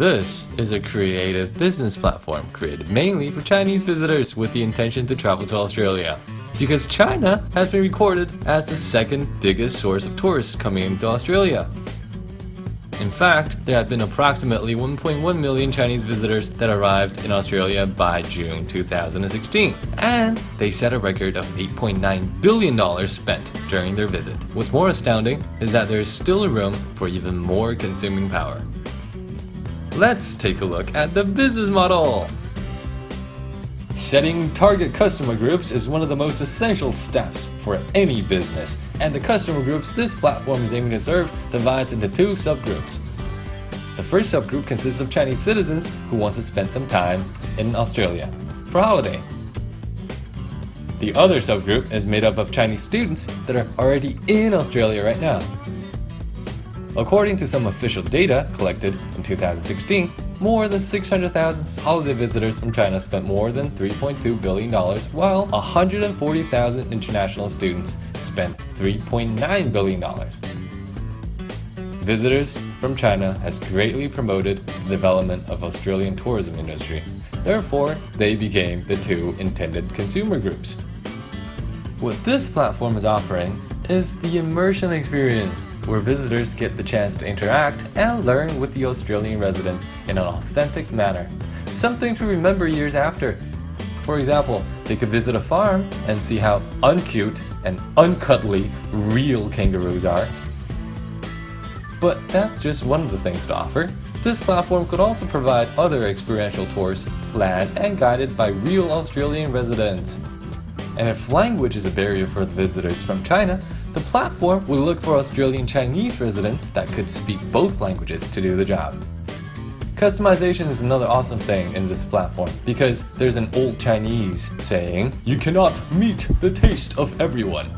This is a creative business platform created mainly for Chinese visitors with the intention to travel to Australia. Because China has been recorded as the second biggest source of tourists coming into Australia. In fact, there have been approximately 1.1 million Chinese visitors that arrived in Australia by June 2016, and they set a record of $8.9 billion spent during their visit. What's more astounding is that there is still room for even more consuming power. Let's take a look at the business model. Setting target customer groups is one of the most essential steps for any business, and the customer groups this platform is aiming to serve divides into two subgroups. The first subgroup consists of Chinese citizens who want to spend some time in Australia for holiday. The other subgroup is made up of Chinese students that are already in Australia right now. According to some official data collected in 2016, more than 600,000 holiday visitors from China spent more than $3.2 billion, while 140,000 international students spent $3.9 billion. Visitors from China has greatly promoted the development of Australian tourism industry. Therefore, they became the two intended consumer groups. What this platform is offering is the immersion experience, where visitors get the chance to interact and learn with the Australian residents in an authentic manner, something to remember years after. For example, they could visit a farm and see how uncute and uncuddly real kangaroos are. But that's just one of the things to offer. This platform could also provide other experiential tours planned and guided by real Australian residents. And if language is a barrier for the visitors from China, the platform will look for Australian Chinese residents that could speak both languages to do the job. Customization is another awesome thing in this platform because there's an old Chinese saying, "You cannot meet the taste of everyone."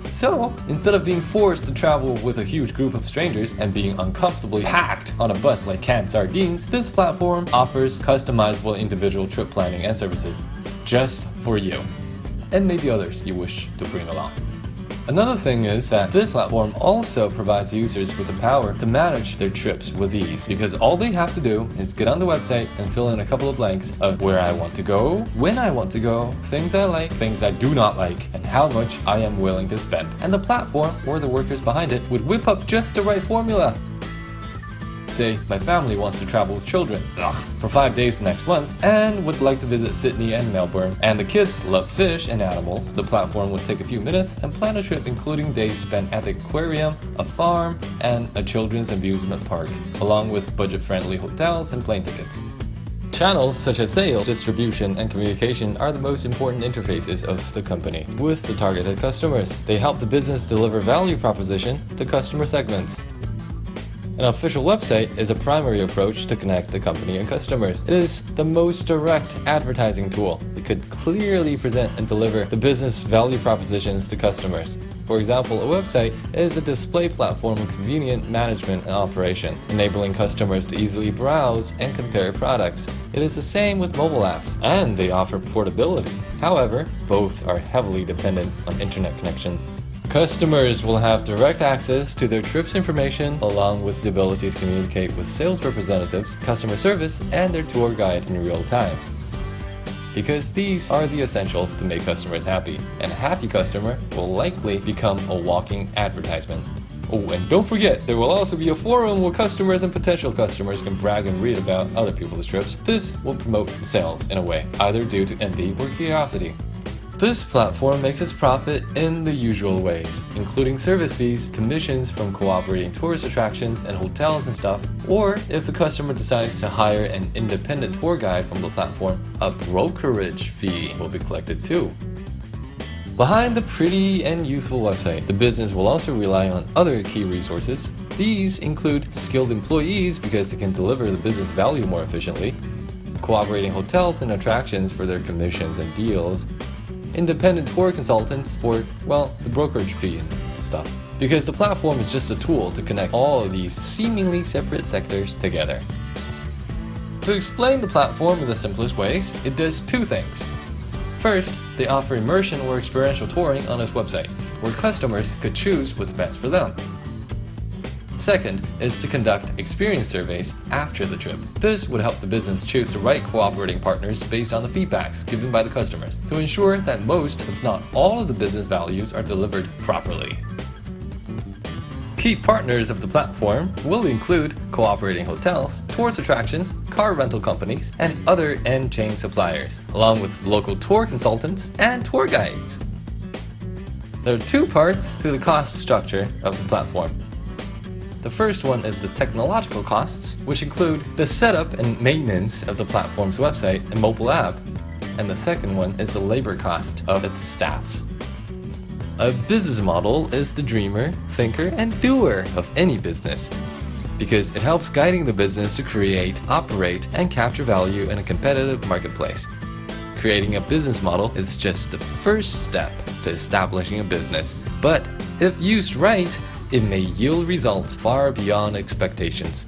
So, instead of being forced to travel with a huge group of strangers and being uncomfortably packed on a bus like canned sardines, this platform offers customizable individual trip planning and services just for you, and maybe others you wish to bring along. Another thing is that this platform also provides users with the power to manage their trips with ease, because all they have to do is get on the website and fill in a couple of blanks of where I want to go, when I want to go, things I like, things I do not like, and how much I am willing to spend. And the platform or the workers behind it would whip up just the right formula. Say, my family wants to travel with children for 5 days next month and would like to visit Sydney and Melbourne, and the kids love fish and animals. The platform would take a few minutes and plan a trip including days spent at the aquarium, a farm, and a children's amusement park, along with budget-friendly hotels and plane tickets. Channels such as sales, distribution, and communication are the most important interfaces of the company with the targeted customers. They help the business deliver value proposition to customer segments. An official website is a primary approach to connect the company and customers. It is the most direct advertising tool. It could clearly present and deliver the business value propositions to customers. For example, a website is a display platform of convenient management and operation, enabling customers to easily browse and compare products. It is the same with mobile apps, and they offer portability. However, both are heavily dependent on internet connections. Customers will have direct access to their trips information, along with the ability to communicate with sales representatives, customer service, and their tour guide in real time. Because these are the essentials to make customers happy, and a happy customer will likely become a walking advertisement. Oh, and don't forget, there will also be a forum where customers and potential customers can brag and read about other people's trips. This will promote sales in a way, either due to envy or curiosity. This platform makes its profit in the usual ways, including service fees, commissions from cooperating tourist attractions and hotels and stuff, or if the customer decides to hire an independent tour guide from the platform, a brokerage fee will be collected too. Behind the pretty and useful website, the business will also rely on other key resources. These include skilled employees because they can deliver the business value more efficiently, cooperating hotels and attractions for their commissions and deals, independent tour consultants for, well, the brokerage fee and stuff. Because the platform is just a tool to connect all of these seemingly separate sectors together. To explain the platform in the simplest ways, it does two things. First, they offer immersion or experiential touring on its website, where customers could choose what's best for them. Second is to conduct experience surveys after the trip. This would help the business choose the right cooperating partners based on the feedbacks given by the customers to ensure that most, if not all, of the business values are delivered properly. Key partners of the platform will include cooperating hotels, tourist attractions, car rental companies, and other end-chain suppliers, along with local tour consultants and tour guides. There are two parts to the cost structure of the platform. The first one is the technological costs, which include the setup and maintenance of the platform's website and mobile app. And the second one is the labor cost of its staffs. A business model is the dreamer, thinker, and doer of any business, because it helps guiding the business to create, operate, and capture value in a competitive marketplace. Creating a business model is just the first step to establishing a business, but if used right, it may yield results far beyond expectations.